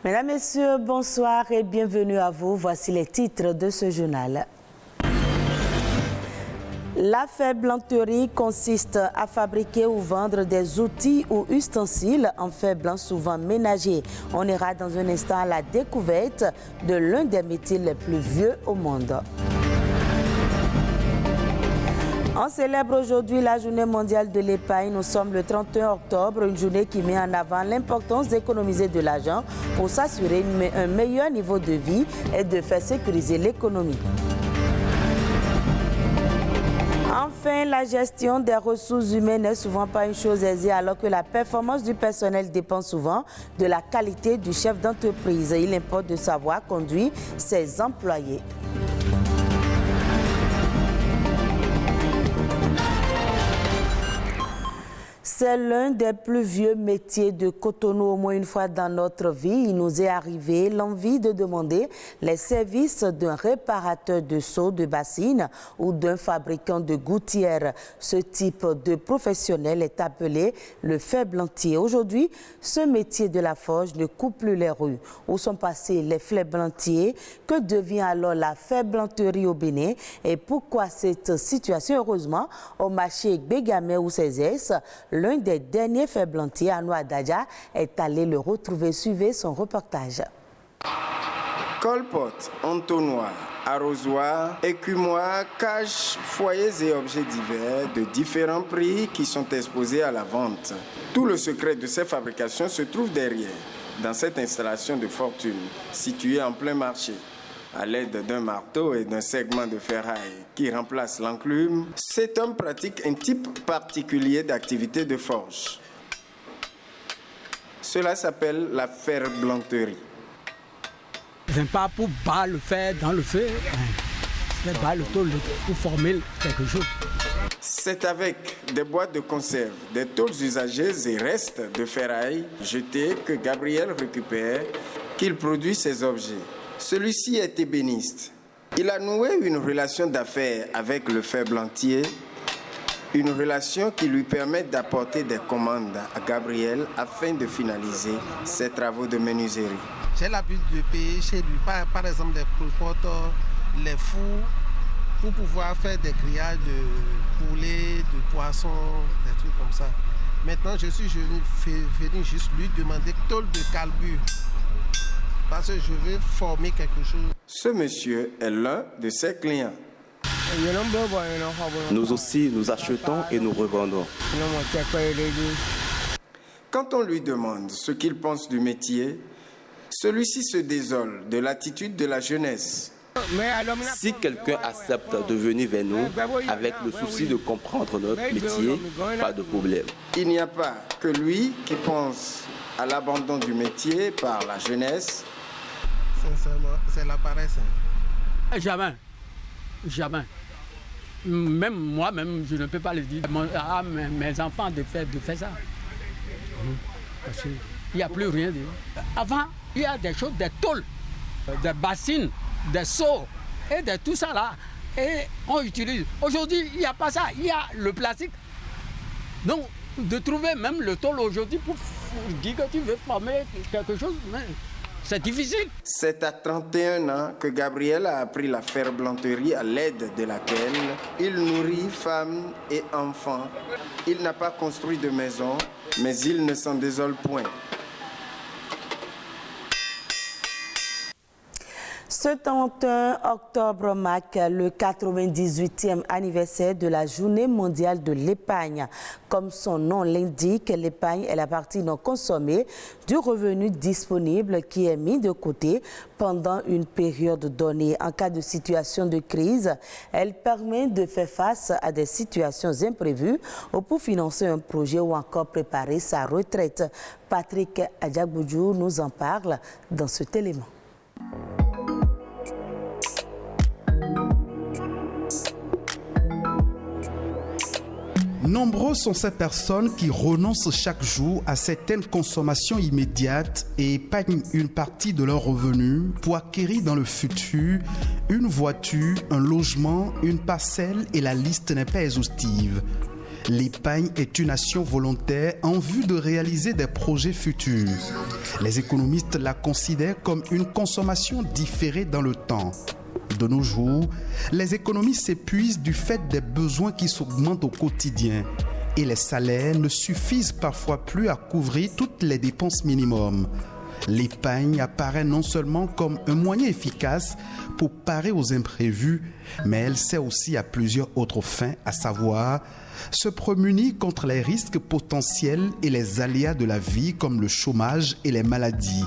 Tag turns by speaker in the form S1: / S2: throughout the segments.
S1: Mesdames, Messieurs, bonsoir et bienvenue à vous. Voici les titres de ce journal. La ferblanterie consiste à fabriquer ou vendre des outils ou ustensiles en fer blanc souvent ménagers. On ira dans un instant à la découverte de l'un des métiers les plus vieux au monde. On célèbre aujourd'hui la journée mondiale de l'épargne. Nous sommes le 31 octobre, une journée qui met en avant l'importance d'économiser de l'argent pour s'assurer un meilleur niveau de vie et de faire sécuriser l'économie. Enfin, la gestion des ressources humaines n'est souvent pas une chose aisée alors que la performance du personnel dépend souvent de la qualité du chef d'entreprise. Il importe de savoir conduire ses employés. C'est l'un des plus vieux métiers de Cotonou. Au moins une fois dans notre vie, il nous est arrivé l'envie de demander les services d'un réparateur de seaux, de bassines ou d'un fabricant de gouttières. Ce type de professionnel est appelé le ferblantier. Aujourd'hui, ce métier de la forge ne coupe plus les rues. Où sont passés les ferblantiers? Que devient alors la ferblanterie au Bénin? Et pourquoi cette situation? Heureusement, au marché Bégamé ou Cézès, l'un des derniers ferblantiers, Anoua Dadja, est allé le retrouver. Suivez son reportage.
S2: Colporte, entonnoir, arrosoir, écumoire, cages, foyers et objets divers de différents prix qui sont exposés à la vente. Tout le secret de ces fabrications se trouve derrière, dans cette installation de fortune, située en plein marché. À l'aide d'un marteau et d'un segment de ferraille qui remplace l'enclume, cet homme pratique un type particulier d'activité de forge. Cela s'appelle la ferblanterie.
S3: Je ne pas pour battre le fer dans le feu, c'est battre le tôle pour former quelque chose.
S2: C'est avec des boîtes de conserve, des tôles usagées et restes de ferraille jetés que Gabriel récupère qu'il produit ces objets. Celui-ci est ébéniste. Il a noué une relation d'affaires avec le ferblantier, une relation qui lui permet d'apporter des commandes à Gabriel afin de finaliser ses travaux de menuiserie.
S4: J'ai l'habitude de payer chez lui, par exemple des coulpotes, les fours, pour pouvoir faire des grillages de poulet, de poisson, des trucs comme ça. Maintenant, je suis venu juste lui demander tôle de carbure. Parce que je veux former quelque chose.
S2: Ce monsieur est l'un de ses clients.
S5: Nous aussi, nous achetons et nous revendons.
S2: Quand on lui demande ce qu'il pense du métier, celui-ci se désole de l'attitude de la jeunesse.
S5: Si quelqu'un accepte de venir vers nous avec le souci de comprendre notre métier, pas de problème.
S2: Il n'y a pas que lui qui pense à l'abandon du métier par la jeunesse.
S4: Sincèrement, c'est la paresse.
S3: Jamais. Jamais. Même moi-même, je ne peux pas le dire à mes enfants de faire ça. Parce qu'il n'y a plus rien. Avant, il y a des choses, des tôles, des bassines, des seaux et de tout ça là. Et on utilise. Aujourd'hui, il n'y a pas ça. Il y a le plastique. Donc, de trouver même le tôle aujourd'hui pour dire que tu veux former quelque chose, mais c'est difficile.
S2: C'est à 31 ans que Gabriel a appris la ferblanterie à l'aide de laquelle il nourrit femmes et enfants. Il n'a pas construit de maison, mais il ne s'en désole point.
S1: Ce 31 octobre marque le 98e anniversaire de la Journée mondiale de l'épargne. Comme son nom l'indique, l'épargne est la partie non consommée du revenu disponible qui est mis de côté pendant une période donnée. En cas de situation de crise, elle permet de faire face à des situations imprévues ou pour financer un projet ou encore préparer sa retraite. Patrick Adjagboudjou nous en parle dans cet élément.
S6: Nombreuses sont ces personnes qui renoncent chaque jour à certaines consommations immédiates et épargnent une partie de leurs revenus pour acquérir dans le futur une voiture, un logement, une parcelle et la liste n'est pas exhaustive. L'épargne est une action volontaire en vue de réaliser des projets futurs. Les économistes la considèrent comme une consommation différée dans le temps. De nos jours, les économies s'épuisent du fait des besoins qui s'augmentent au quotidien et les salaires ne suffisent parfois plus à couvrir toutes les dépenses minimum. L'épargne apparaît non seulement comme un moyen efficace pour parer aux imprévus, mais elle sert aussi à plusieurs autres fins, à savoir se prémunir contre les risques potentiels et les aléas de la vie comme le chômage et les maladies,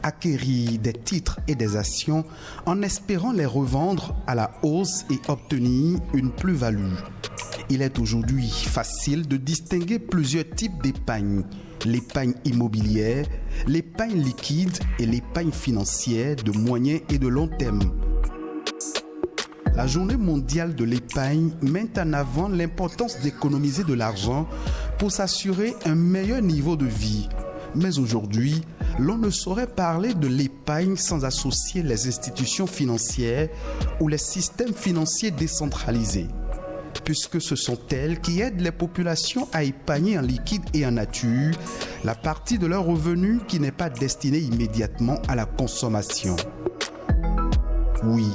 S6: acquérir des titres et des actions en espérant les revendre à la hausse et obtenir une plus-value. Il est aujourd'hui facile de distinguer plusieurs types d'épargne. L'épargne immobilière, l'épargne liquide et l'épargne financière de moyen et de long terme. La Journée mondiale de l'épargne met en avant l'importance d'économiser de l'argent pour s'assurer un meilleur niveau de vie. Mais aujourd'hui, l'on ne saurait parler de l'épargne sans associer les institutions financières ou les systèmes financiers décentralisés, puisque ce sont elles qui aident les populations à épargner en liquide et en nature la partie de leurs revenus qui n'est pas destinée immédiatement à la consommation. Oui,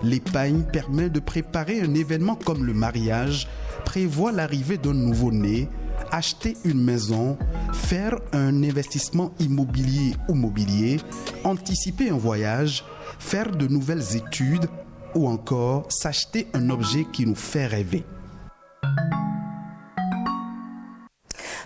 S6: l'épargne permet de préparer un événement comme le mariage, prévoir l'arrivée d'un nouveau-né, acheter une maison, faire un investissement immobilier ou mobilier, anticiper un voyage, faire de nouvelles études ou encore s'acheter un objet qui nous fait rêver.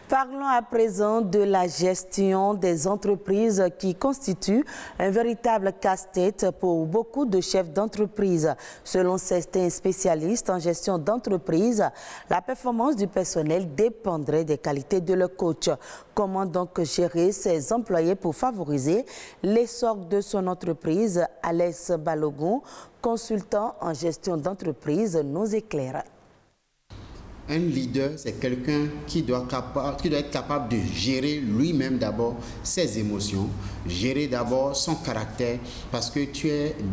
S1: Parlons à présent de la gestion des entreprises qui constitue un véritable casse-tête pour beaucoup de chefs d'entreprise. Selon certains spécialistes en gestion d'entreprise, la performance du personnel dépendrait des qualités de leur coach. Comment donc gérer ses employés pour favoriser l'essor de son entreprise? Alex Balogun, consultant en gestion d'entreprise, nous éclaire.
S7: Un leader, c'est quelqu'un qui doit être capable de gérer lui-même d'abord ses émotions, gérer d'abord son caractère, parce que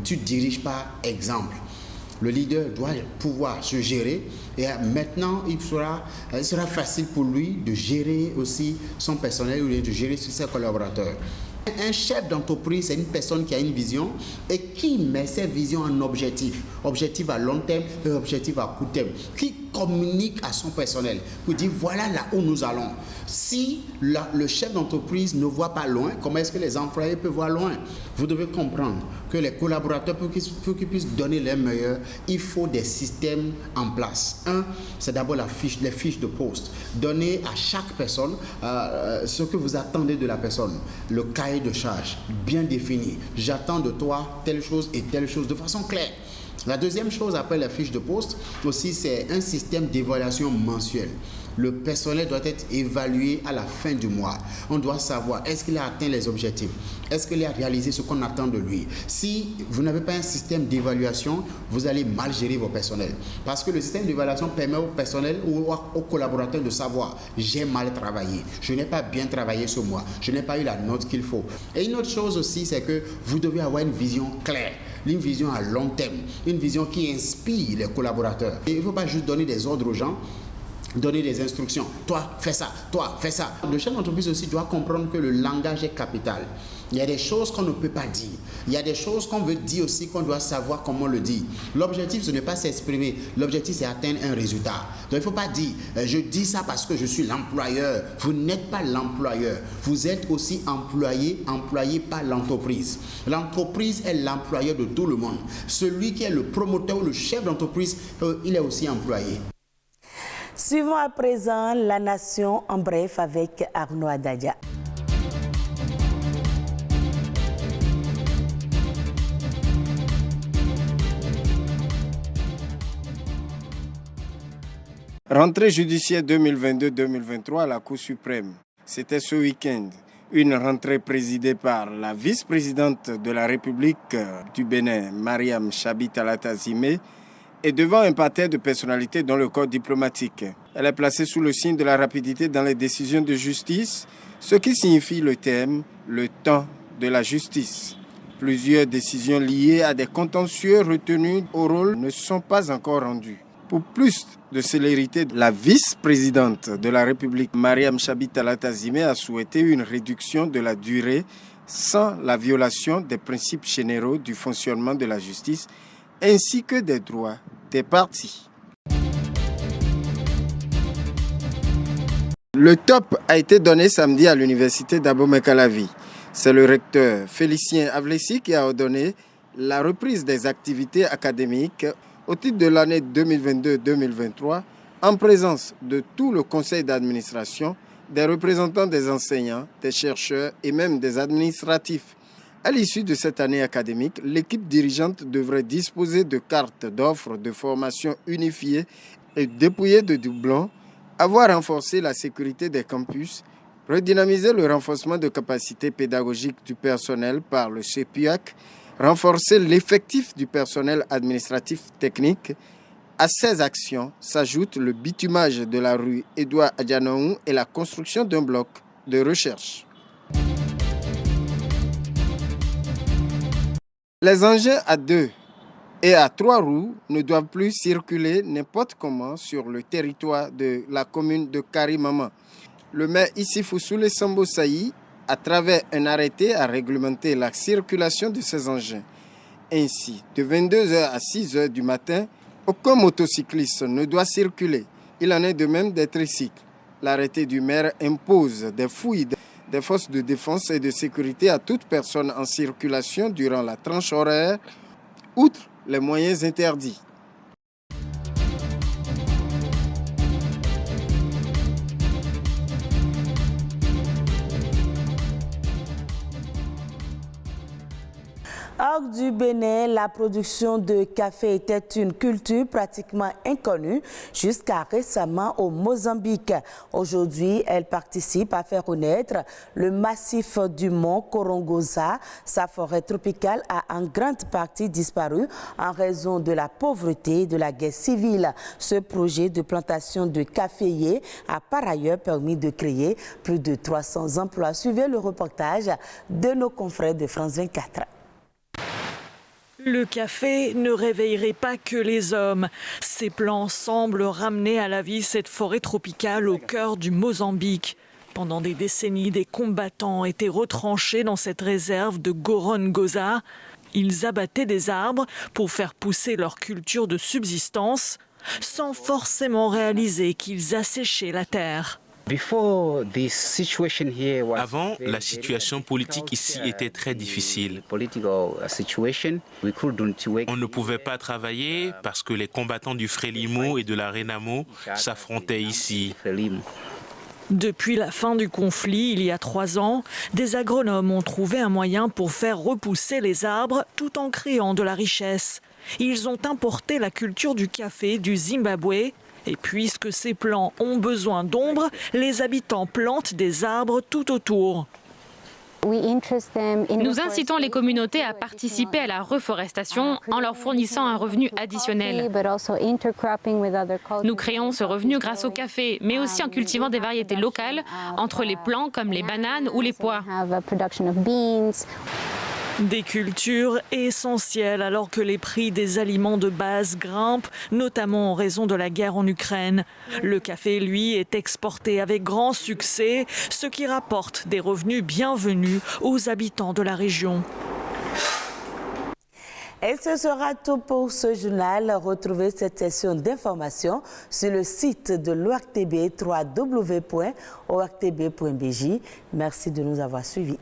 S7: tu diriges par exemple. Le leader doit pouvoir se gérer et maintenant il sera facile pour lui de gérer aussi son personnel ou de gérer ses collaborateurs. Un chef d'entreprise, c'est une personne qui a une vision et qui met ses visions en objectif. Objectif à long terme et objectif à court terme. Qui communique à son personnel pour dire voilà là où nous allons. Si le chef d'entreprise ne voit pas loin, comment est-ce que les employés peuvent voir loin? Vous devez comprendre que les collaborateurs, pour qu'ils puissent donner leur meilleur, il faut des systèmes en place. Un, c'est d'abord les fiches de poste. Donner à chaque personne ce que vous attendez de la personne. Le cahier de charge bien défini. J'attends de toi telle chose et telle chose de façon claire. La deuxième chose après la fiche de poste aussi, c'est un système d'évaluation mensuelle. Le personnel doit être évalué à la fin du mois. On doit savoir est-ce qu'il a atteint les objectifs, est-ce qu'il a réalisé ce qu'on attend de lui. Si vous n'avez pas un système d'évaluation, vous allez mal gérer vos personnels. Parce que le système d'évaluation permet au personnel ou aux collaborateurs de savoir j'ai mal travaillé, je n'ai pas bien travaillé ce mois, je n'ai pas eu la note qu'il faut. Et une autre chose aussi, c'est que vous devez avoir une vision claire. Une vision à long terme, une vision qui inspire les collaborateurs. Et il ne faut pas juste donner des ordres aux gens, donner des instructions. Toi, fais ça, toi, fais ça. Le chef d'entreprise aussi doit comprendre que le langage est capital. Il y a des choses qu'on ne peut pas dire. Il y a des choses qu'on veut dire aussi, qu'on doit savoir comment le dire. L'objectif, ce n'est pas s'exprimer. L'objectif, c'est atteindre un résultat. Donc, il ne faut pas dire, je dis ça parce que je suis l'employeur. Vous n'êtes pas l'employeur. Vous êtes aussi employé par l'entreprise. L'entreprise est l'employeur de tout le monde. Celui qui est le promoteur ou le chef d'entreprise, il est aussi employé.
S1: Suivons à présent la nation en bref avec Arnaud Adadia.
S2: Rentrée judiciaire 2022-2023 à la Cour suprême. C'était ce week-end. Une rentrée présidée par la vice-présidente de la République du Bénin, Mariam Chabi Talata Zimé, et devant un parterre de personnalités dans le corps diplomatique. Elle est placée sous le signe de la rapidité dans les décisions de justice, ce qui signifie le terme « le temps de la justice ». Plusieurs décisions liées à des contentieux retenus au rôle ne sont pas encore rendues. Pour plus de célérité, la vice-présidente de la République, Mariam Chabi Talata Zimé, a souhaité une réduction de la durée sans la violation des principes généraux du fonctionnement de la justice ainsi que des droits des parties. Le top a été donné samedi à l'université d'Abomey-Calavi. C'est le recteur Félicien Avlessi qui a ordonné la reprise des activités académiques au titre de l'année 2022-2023 en présence de tout le conseil d'administration, des représentants des enseignants, des chercheurs et même des administratifs. À l'issue de cette année académique, l'équipe dirigeante devrait disposer de cartes d'offres de formation unifiées et dépouillées de doublons, avoir renforcé la sécurité des campus, redynamiser le renforcement de capacités pédagogiques du personnel par le CEPIAC, renforcer l'effectif du personnel administratif technique. À ces actions s'ajoute le bitumage de la rue Édouard Adjanaou et la construction d'un bloc de recherche. Les engins à 2 et à 3 roues ne doivent plus circuler n'importe comment sur le territoire de la commune de Karimama. Le maire Issifou Soulé Sambo Saï, à travers un arrêté, a réglementé la circulation de ces engins. Ainsi, de 22h à 6h du matin, aucun motocycliste ne doit circuler. Il en est de même des tricycles. L'arrêté du maire impose des fouilles des forces de défense et de sécurité à toute personne en circulation durant la tranche horaire, outre les moyens interdits.
S1: Hors du Bénin, la production de café était une culture pratiquement inconnue jusqu'à récemment au Mozambique. Aujourd'hui, elle participe à faire connaître le massif du mont Korongosa. Sa forêt tropicale a en grande partie disparu en raison de la pauvreté et de la guerre civile. Ce projet de plantation de caféiers a par ailleurs permis de créer plus de 300 emplois. Suivez le reportage de nos confrères de France 24.
S8: Le café ne réveillerait pas que les hommes. Ces plans semblent ramener à la vie cette forêt tropicale au cœur du Mozambique. Pendant des décennies, des combattants étaient retranchés dans cette réserve de Gorongosa. Ils abattaient des arbres pour faire pousser leur culture de subsistance, sans forcément réaliser qu'ils asséchaient la terre.
S9: Avant, la situation politique ici était très difficile. On ne pouvait pas travailler parce que les combattants du Frélimo et de la Renamo s'affrontaient ici.
S8: Depuis la fin du conflit, il y a 3 ans, des agronomes ont trouvé un moyen pour faire repousser les arbres tout en créant de la richesse. Ils ont importé la culture du café du Zimbabwe. Et puisque ces plants ont besoin d'ombre, les habitants plantent des arbres tout autour.
S10: Nous incitons les communautés à participer à la reforestation en leur fournissant un revenu additionnel. Nous créons ce revenu grâce au café, mais aussi en cultivant des variétés locales entre les plants comme les bananes ou les pois.
S8: Des cultures essentielles alors que les prix des aliments de base grimpent, notamment en raison de la guerre en Ukraine. Le café, lui, est exporté avec grand succès, ce qui rapporte des revenus bienvenus aux habitants de la région.
S1: Et ce sera tout pour ce journal. Retrouvez cette session d'information sur le site de l'ORTB, www.ortb.bj. Merci de nous avoir suivis.